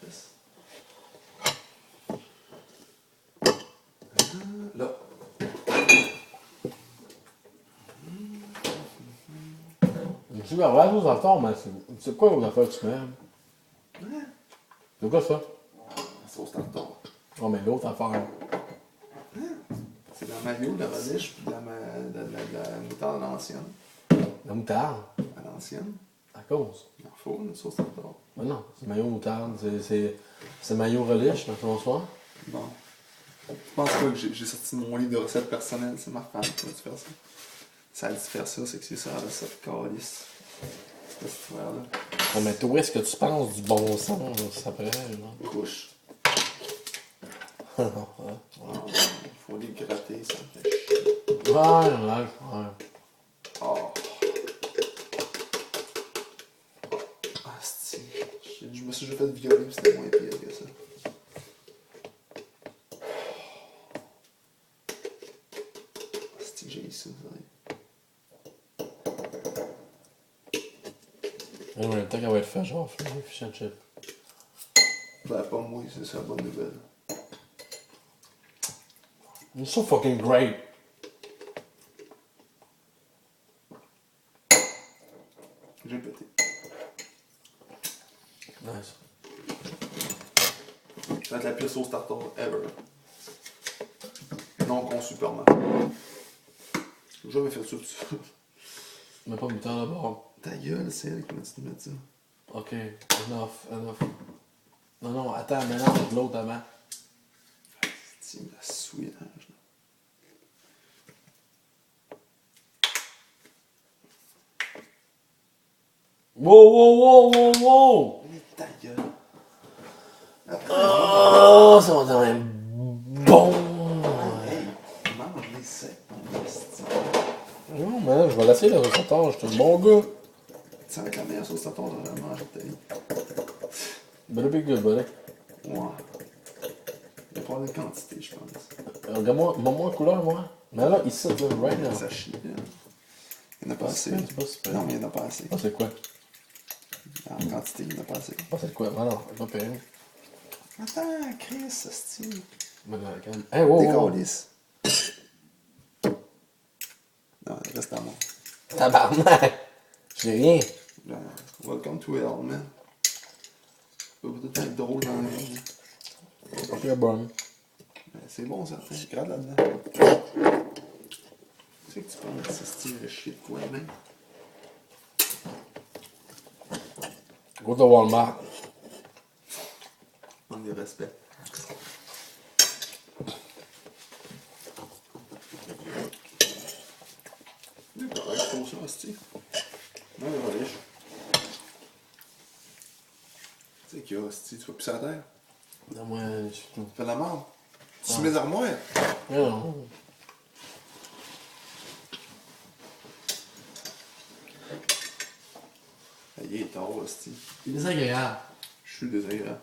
Chris. Là. Tu vas voir, ça sort, mais c'est quoi l'autre affaire que tu mets? Ouais. C'est quoi ça? La sauce tartare. Oh, mais l'autre affaire. C'est de la mayo, de la relish, puis de la moutarde à l'ancienne. La moutarde. À l'ancienne. À cause. Il en faut une sauce tartare. Mais non, c'est maillot moutarde. C'est maillot relish, mais bonsoir. Bon. Je pense pas que j'ai sorti mon livre de recettes personnelles, c'est ma femme qui va te faire ça. Si elle dit faire ça, c'est que c'est ça la recette calice. Cette histoire-là. Oh, mais toi, est-ce que tu penses du bon sens, ça pourrait, non? Couche. Ouais, Il faut les gratter, ça me fait chier. ouais. Oh. Ah, c'est. Je me suis déjà fait violer, c'était moins pire que ça. C'est que j'ai eu ça, En même temps qu'elle va être faite, genre, faire des fish and chips. Ben, pas moi, c'est ça la bonne nouvelle. It's so fucking great. J'ai pété. Nice. Ça va être la pire sauce tartare ever. Non conçue par moi. J'ai jamais fait ça dessus. Mais pas moutarde d'abord. Ta gueule, c'est elle qui m'a dit de mettre ça. Ok, enough. Non, attends, mélange avec l'autre avant. C'est la souillage. Wow! Mais ta gueule. Oh, ça va être bon! Hey, mange-les secs, mon esti. Non, mais là, je vais l'essayer, là, ça tard, je suis un bon gars. Ça va être la meilleure sauce tartare que j'ai mangée de ta vie. Better be good, buddy. Ouais. Il y a pas de quantité, je pense. Regarde-moi, montre-moi la couleur, moi. Mais là, ici, là, right now. Ça chie, là. Il n'y en a pas assez. C'est pas super. Non, mais il n'y en a pas assez. Ah, c'est quoi? En quantité, il n'y en a pas assez. Ah, c'est quoi? Ah non, c'est pas pire. Attends, Chris, ce style. Mais là, calme. Hey, wow! Décalisse. Non, il reste à moi. Tabarnak! J'ai rien. Welcome to hell, man. Ça peut peut-être être drôle dans la vie. C'est pas pire bon. C'est bon, ça. Je gratte là-dedans. Tu sais que tu penses, ce style de shit, quoi, même. Go to Walmart. Manque de respect. C'est correct, pour ça, hostie. Non, il va riche. Tu sais qu'il y a, hostie, tu vas plus à terre. Non, moi, je suis tout. Tu fais de la merde. Tu mets les armoires. Non. Il est tard, hostie. C'est désagréable. Je suis désagréable.